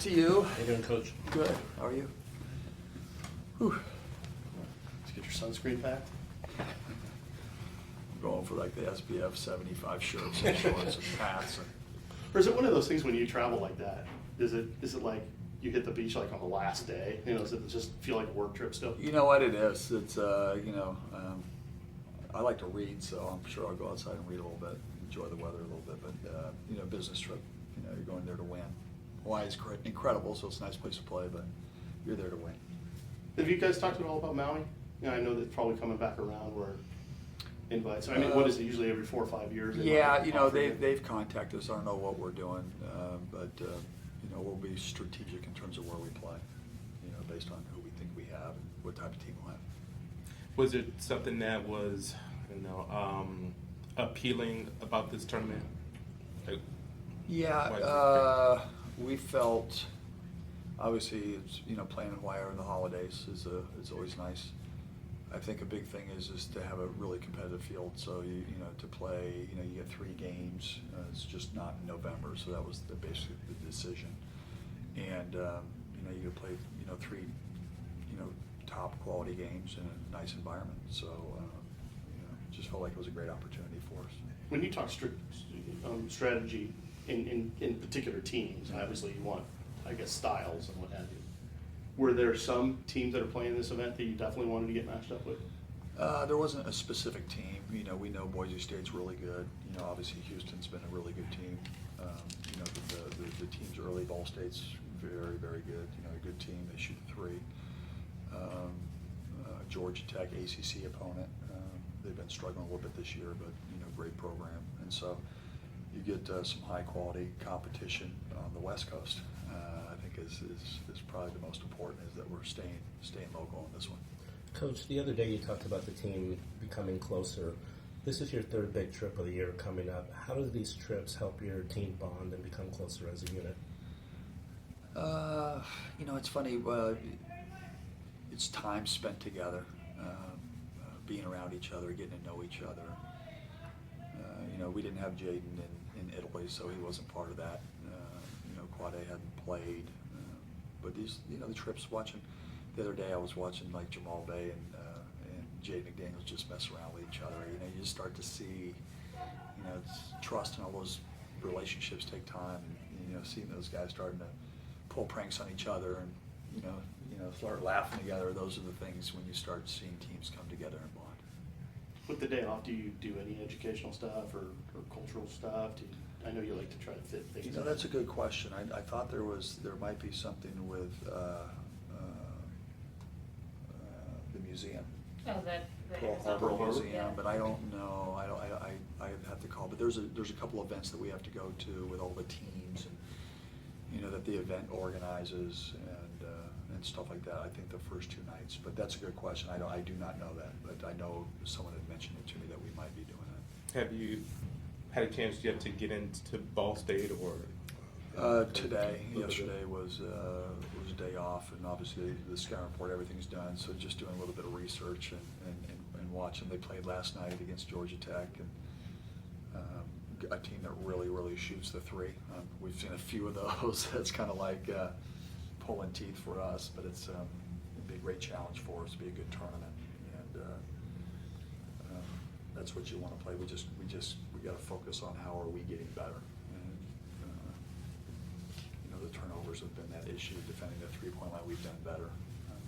To you. How you doing, Coach? Good. How are you? Whew. Let's get your sunscreen packed. I'm going for like the SPF 75 shirts and shorts and hats. Or is it one of those things when you travel like that? Is it like you hit the beach like on the last day? You know, does it just feel like a work trip still? You know what it is? It's I like to read, so I'm sure I'll go outside and read a little bit, enjoy the weather a little bit. But business trip. You're going there to win. Hawaii's incredible, so it's a nice place to play, but you're there to win. Have you guys talked at all about Maui? I know that's probably coming back around where invites. I mean, what is it usually every 4 or 5 years? Yeah, they've contacted us. I don't know what we're doing, but we'll be strategic in terms of where we play. Based on who we think we have and what type of team we'll have. Was it something that was, appealing about this tournament? Yeah, we felt obviously it's playing in Hawaii over the holidays is always nice. I think a big thing is to have a really competitive field. So to play you get 3 games. It's just not in November, so that was basically the decision. And you could play 3 top quality games in a nice environment. So just felt like it was a great opportunity for us. When you talk strategy in particular teams, obviously you want, I guess, styles and what have you. Were there some teams that are playing this event that you definitely wanted to get matched up with? There wasn't a specific team. We know Boise State's really good. Obviously Houston's been a really good team. The teams early, Ball State's very, very good. A good team. They shoot 3. Georgia Tech, ACC opponent. They've been struggling a little bit this year, but great program. And so you get some high quality competition on the West Coast. I think is probably the most important is that we're staying local on this one. Coach, the other day you talked about the team becoming closer. This is your 3rd big trip of the year coming up. How do these trips help your team bond and become closer as a unit? It's funny. It's time spent together, being around each other, getting to know each other. We didn't have Jaden in Italy, so he wasn't part of that. Quade hadn't played, but these, the trips. Watching the other day, I was watching like Jamal Bay and Jaden McDaniels just mess around with each other. You just start to see, it's trust and all those relationships take time. And, seeing those guys starting to pull pranks on each other and start laughing together. Those are the things when you start seeing teams come together and bond. With the day off, do you do any educational stuff or cultural stuff? I know you like to try to fit things. That's a good question. I thought there might be something with the museum. Oh, the Pearl Harbor Museum, yeah. but I don't know. I have to call. But there's a couple events that we have to go to with all the teams and that the event organizes and stuff like that. I think the first 2 nights. But that's a good question. I do not know that, but I know someone had mentioned it to me that we might be doing that. Have you had a chance yet to get into Ball State or? Today, yesterday was a day off, and obviously the scouting report, everything's done. So just doing a little bit of research and watching. They played last night against Georgia Tech, and a team that really, really shoots the 3. We've seen a few of those. That's kind of like pulling teeth for us, but it's it'd be a great challenge for us. It'd be a good tournament, and that's what you want to play. We got to focus on how are we getting better. The turnovers have been that issue. Defending the 3-point line, we've done better,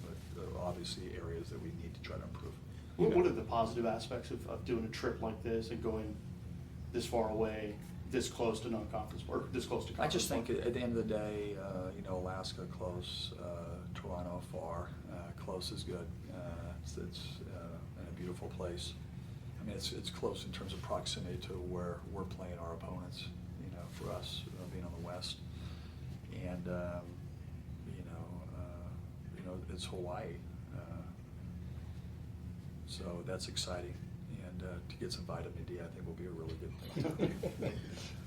but there are obviously areas that we need to try to improve. What are the positive aspects of doing a trip like this and going this far away, this close to non-conference or this close to conference? I just think at the end of the day, Alaska close, Toronto far. Close is good. It's in a beautiful place. I mean, it's close in terms of proximity to where we're playing our opponents. For us being on the west, and it's Hawaii, so that's exciting. And to get some vitamin D, I think will be a really good thing.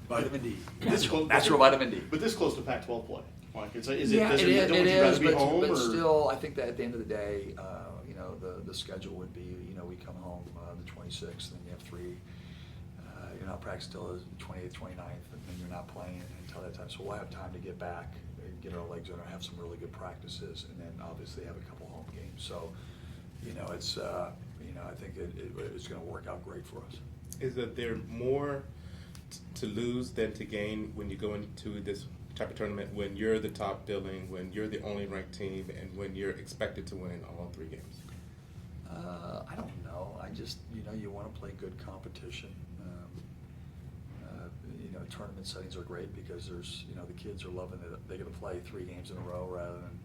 Vitamin D, natural vitamin D. But this close to Pac-12 play, like would you it rather be is, home? But or? still, I think that at the end of the day, the schedule would be, we come home the 26th, and you have 3. You're not practicing till the 28th, 29th, and then you're not playing until that time. So we'll have time to get back, get our legs under, have some really good practices, and then obviously have a couple home games. So, it's I think it's going to work out great for us. Is that there more to lose than to gain when you go into this type of tournament, when you're the top billing, when you're the only ranked team, and when you're expected to win all 3 games? I don't know. I just, you want to play good competition. Tournament settings are great because there's, the kids are loving it. They get to play 3 games in a row rather than,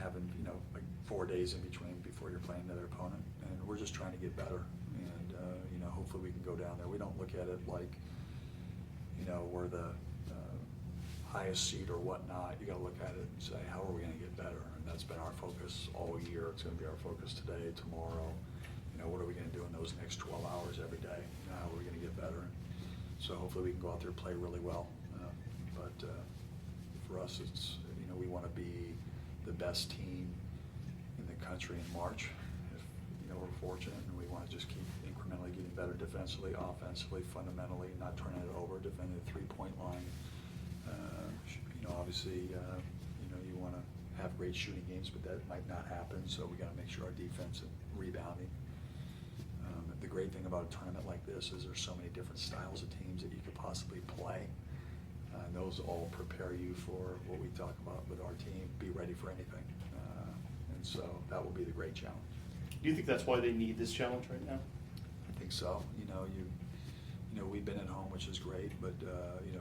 having, like 4 days in between before you're playing another opponent. And we're just trying to get better. And, hopefully we can go down there. We don't look at it like, we're the highest seed or whatnot. You got to look at it and say, how are we going to get better? And that's been our focus all year. It's going to be our focus today, tomorrow. What are we going to do in those next 12 hours every day? How are we going to get better? So hopefully we can go out there and play really well. But for us, it's, we want to be the best team in the country in March. If, we're fortunate, and we want to just keep incrementally getting better defensively, offensively, fundamentally, not turning it over, defending the 3-point line. Obviously, you want to have great shooting games, but that might not happen, so we got to make sure our defense and rebounding. The great thing about a tournament like this is there's so many different styles of teams that you could possibly play. And those all prepare you for what we talk about with our team, be ready for anything. And so that will be the great challenge. Do you think that's why they need this challenge right now? I think so. We've been at home, which is great, but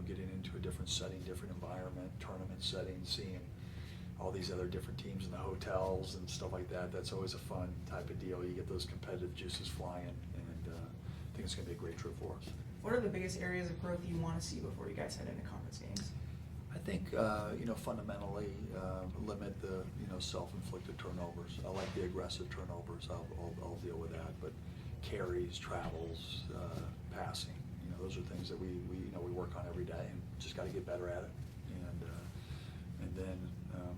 getting into a different setting, different environment, tournament setting, seeing all these other different teams in the hotels and stuff like that, that's always a fun type of deal. You get those competitive juices flying, and I think it's going to be a great trip for us. What are the biggest areas of growth you want to see before you guys head into conference games? I think, fundamentally, limit the, self-inflicted turnovers. I like the aggressive turnovers. I'll deal with that. But carries, travels, passing, those are things that we work on every day, and just got to get better at it. And then,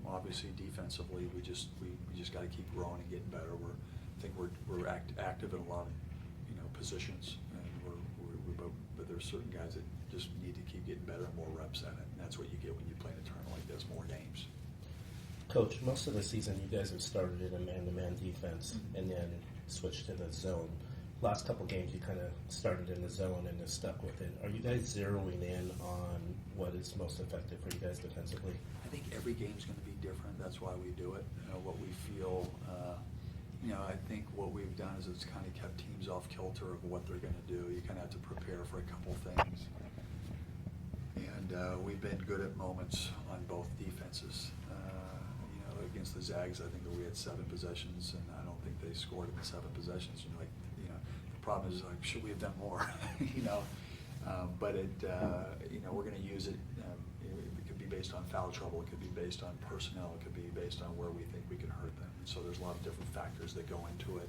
obviously, defensively, we just got to keep growing and getting better. I think we're active in a lot of, positions, and but there's certain guys that just need to keep getting better and more reps at it, and that's what you get when you play in a tournament like this, more games. Coach, most of the season you guys have started in a man-to-man defense and then switched to the zone. Last couple games you kind of started in the zone and have stuck with it. Are you guys zeroing in on what is most effective for you guys defensively? I think every game's going to be different. That's why we do it. What we feel, I think what we've done is it's kind of kept teams off kilter of what they're going to do. You kind of have to prepare for a couple things. And we've been good at moments on both defenses. Against the Zags, I think that we had 7 possessions, and I don't think they scored in the 7 possessions. The problem is, should we have done more? But we're going to use it. It could be based on foul trouble. It could be based on personnel. It could be based on where we think we can hurt them. And so there's a lot of different factors that go into it.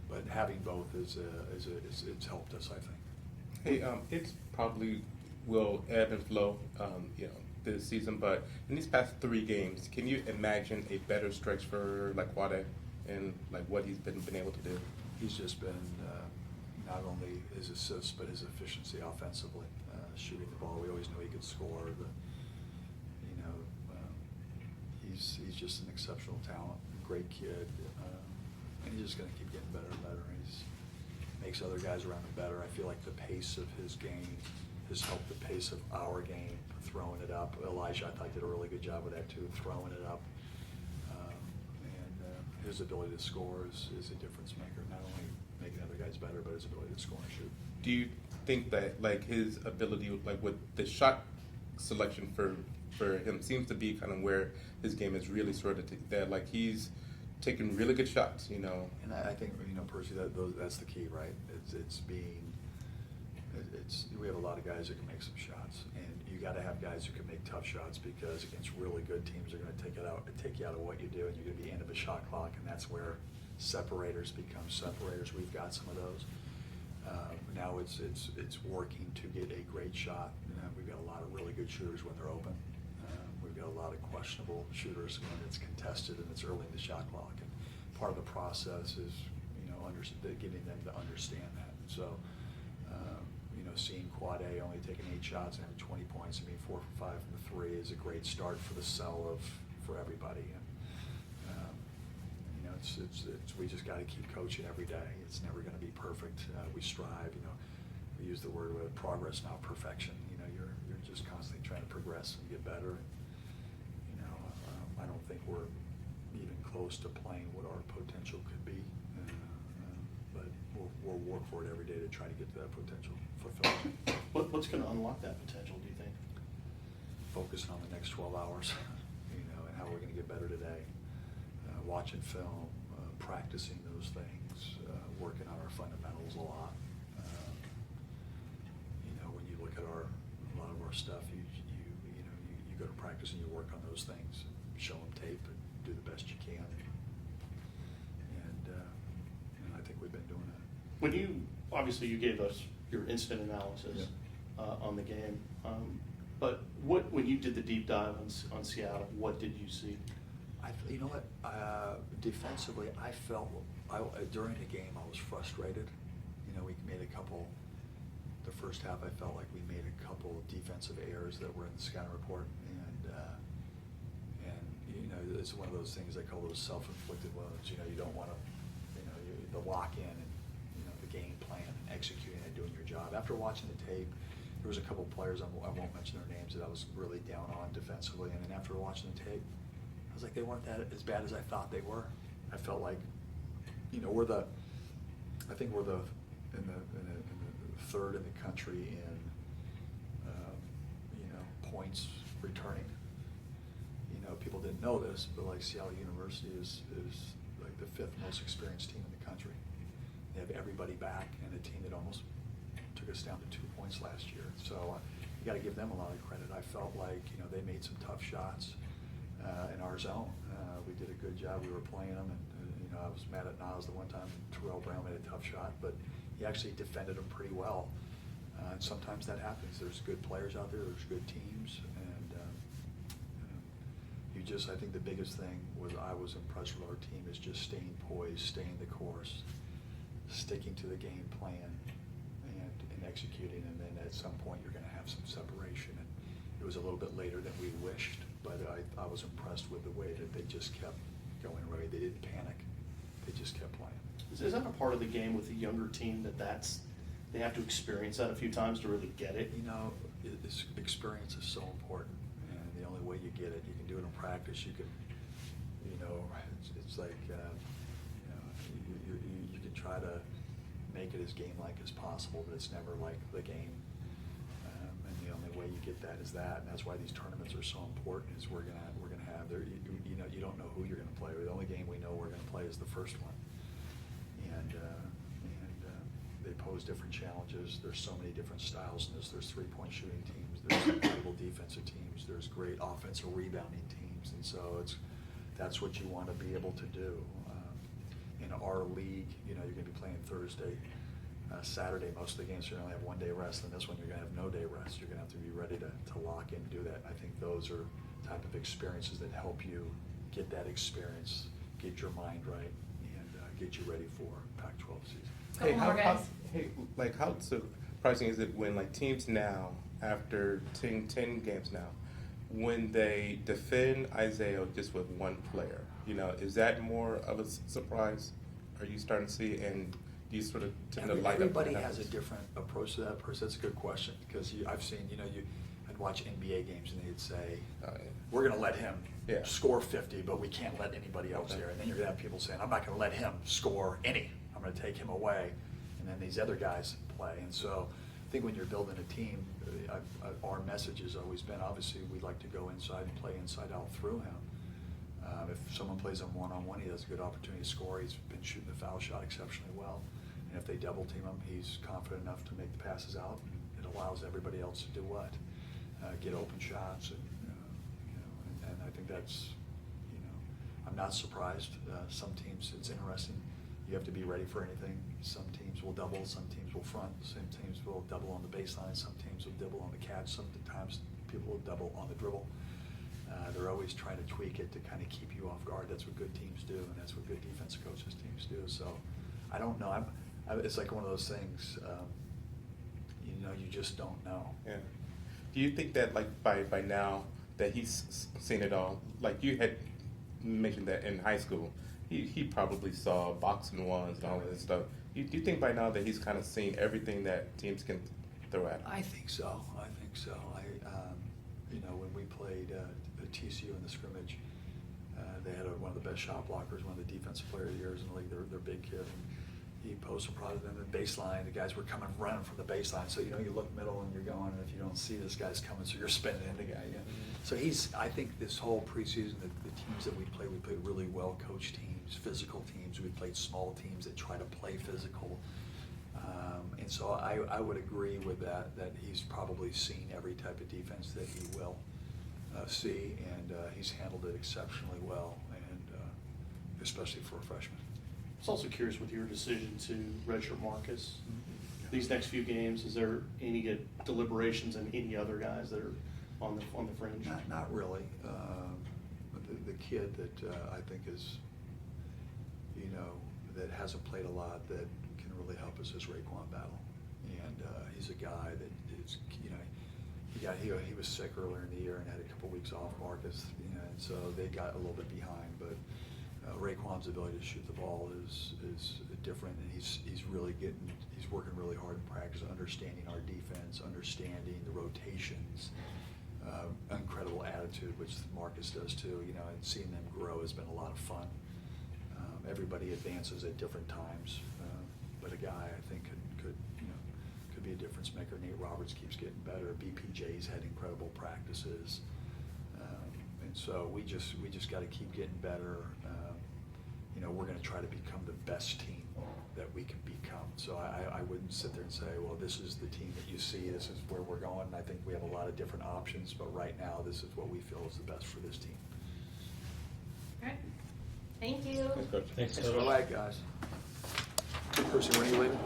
But having both it's helped us, I think. Hey, it's probably will ebb and flow, this season, but in these past 3 games, can you imagine a better stretch for like Wade and like what he's been able to do? He's just been not only his assists but his efficiency offensively, shooting the ball. We always knew he could score. He's just an exceptional talent, great kid, and he's just going to keep getting better and better. He makes other guys around him better. I feel like the pace of his game has helped the pace of our game, throwing it up. Elijah, I thought, did a really good job with that too, throwing it up. And his ability to score is a difference maker, not only making other guys better, but his ability to score and shoot. Do you think that like his ability, like with the shot selection for him, seems to be kind of where his game is really sort of that like he's taking really good shots, And I think Percy, that's the key, right? We have a lot of guys who can make some shots, and you got to have guys who can make tough shots, because against really good teams, they're going to take you out of what you do, and you're going to be end of a shot clock, and that's where separators become separators. We've got some of those. Now it's working to get a great shot. We've got a lot of really good shooters when they're open. We've got a lot of questionable shooters when it's contested and it's early in the shot clock. And part of the process is getting them to understand that. So seeing Quad A only taking 8 shots and having 20 points, I mean 4 for 5 from the 3 is a great start for the sell for everybody. And, we just got to keep coaching every day. It's never going to be perfect. We strive, we use the word progress, not perfection. You're just constantly trying to progress and get better. And, I don't think we're even close to playing what our potential could be. But we'll work for it every day to try to get to that potential fulfillment. What's going to unlock that potential, do you think? Focusing on the next 12 hours, and how we're going to get better today. Watching film, practicing those things, working on our fundamentals a lot. When you look at a lot of our stuff, you go to practice and you work on those things, show them tape, and do the best you can. And I think we've been doing that. When obviously you gave us your instant analysis on the game, but when you did the deep dive on Seattle, what did you see? You know what? Defensively, I felt during the game I was frustrated. We made a couple. The first half, I felt like we made a couple defensive errors that were in the scouting report, and it's one of those things I call those self-inflicted wounds. You don't want to, the lock in and the game plan and executing and doing your job. After watching the tape, there was a couple players I won't mention their names that I was really down on defensively, and then after watching the tape, I was like, they weren't that as bad as I thought they were. I felt like, I think we're in the third in the country in, points returning. People didn't know this, but like Seattle University is like the 5th most experienced team in the country. They have everybody back, and a team that almost took us down to 2 points last year. So you got to give them a lot of credit. I felt like they made some tough shots. In our zone, we did a good job. We were playing them, and I was mad at Niles the one time. Terrell Brown made a tough shot, but he actually defended them pretty well. And sometimes that happens. There's good players out there. There's good teams, and I think the biggest thing I was impressed with our team is just staying poised, staying the course, sticking to the game plan, and executing. And then at some point, you're going to have some separation. And it was a little bit later than we wished. But I was impressed with the way that they just kept going away. They didn't panic. They just kept playing. Is that a part of the game with the younger team they have to experience that a few times to really get it? Experience is so important, and the only way you get it, you can do it in practice. You can, it's like you can try to make it as game-like as possible, but it's never like the game. And the only way you get that is that, and that's why these tournaments are so important. Is we're gonna have there. You don't know who you're gonna play. The only game we know we're gonna play is the first one, and they pose different challenges. There's so many different styles in this. There's 3-point shooting teams. There's incredible defensive teams. There's great offensive rebounding teams, and so that's what you want to be able to do. In our league, you're going to be playing Thursday. Saturday, most of the games, you only have 1 day rest, and this one you're going to have no day rest. You're going to have to be ready to lock in and do that. I think those are type of experiences that help you get that experience, get your mind right, and get you ready for Pac-12 season. Hey, Couple more guys. how surprising is it when teams now, after 10 games now, when they defend Isaiah just with one player, is that more of a surprise? Are you starting to see, and do you sort of tend to light up? Everybody has a different approach to that person. That's a good question, because I've seen, I'd watch NBA games and they'd say, we're going to let him score 50, but we can't let anybody else here. And then you're going to have people saying, I'm not going to let him score any. I'm going to take him away. And then these other guys play. And so I think when you're building a team, our message has always been, obviously, we'd like to go inside and play inside out through him. If someone plays him one-on-one, he has a good opportunity to score. He's been shooting the foul shot exceptionally well. And if they double team him, he's confident enough to make the passes out. And it allows everybody else to do what? Get open shots. And I think that's, I'm not surprised. Some teams, it's interesting. You have to be ready for anything. Some teams will double, some teams will front, some teams will double on the baseline, some teams will double on the catch, sometimes people will double on the dribble. They're always trying to tweak it to kind of keep you off guard. That's what good teams do, and that's what good defensive coaches teams do. So I don't know. It's like one of those things, you just don't know. Yeah. Do you think that like by now that he's seen it all? Like you had mentioned that in high school, he probably saw boxing ones and all of this stuff. Do you think by now that he's kind of seen everything that teams can throw at him? I think so. When we played TCU in the scrimmage, they had one of the best shot blockers, one of the defensive player of the years in the league. They're a big kid. And he posted prodded them in the baseline. The guys were coming running from the baseline. So, you look middle and you're going, and if you don't see this guy's coming, so you're spinning into the guy. Yeah. So I think this whole preseason, the teams that we played really well-coached teams, physical teams. We played small teams that try to play physical. And so I would agree with that he's probably seen every type of defense that he will see, and he's handled it exceptionally well, and especially for a freshman. I was also curious with your decision to redshirt Marcus. These next few games, is there any deliberations and any other guys that are on the fringe? Not really. The kid that I think is, that hasn't played a lot that can really help us is Raekwon Battle, and he's a guy that is, he was sick earlier in the year and had a couple weeks off, Marcus, and so they got a little bit behind, but Raekwon's ability to shoot the ball is different, and he's working really hard in practice, understanding our defense, understanding the rotations, incredible attitude, which Marcus does too, and seeing them grow has been a lot of fun. Everybody advances at different times, but a guy I think could be a difference maker. Nate Roberts keeps getting better. BPJ's had incredible practices, and so we just got to keep getting better. We're going to try to become the best team that we can become. So I wouldn't sit there and say, well, this is the team that you see. This is where we're going. I think we have a lot of different options, but right now this is what we feel is the best for this team. All right. Thank you. Thanks, Coach. Thanks, All Coach. right, guys. Percy, when are you leaving?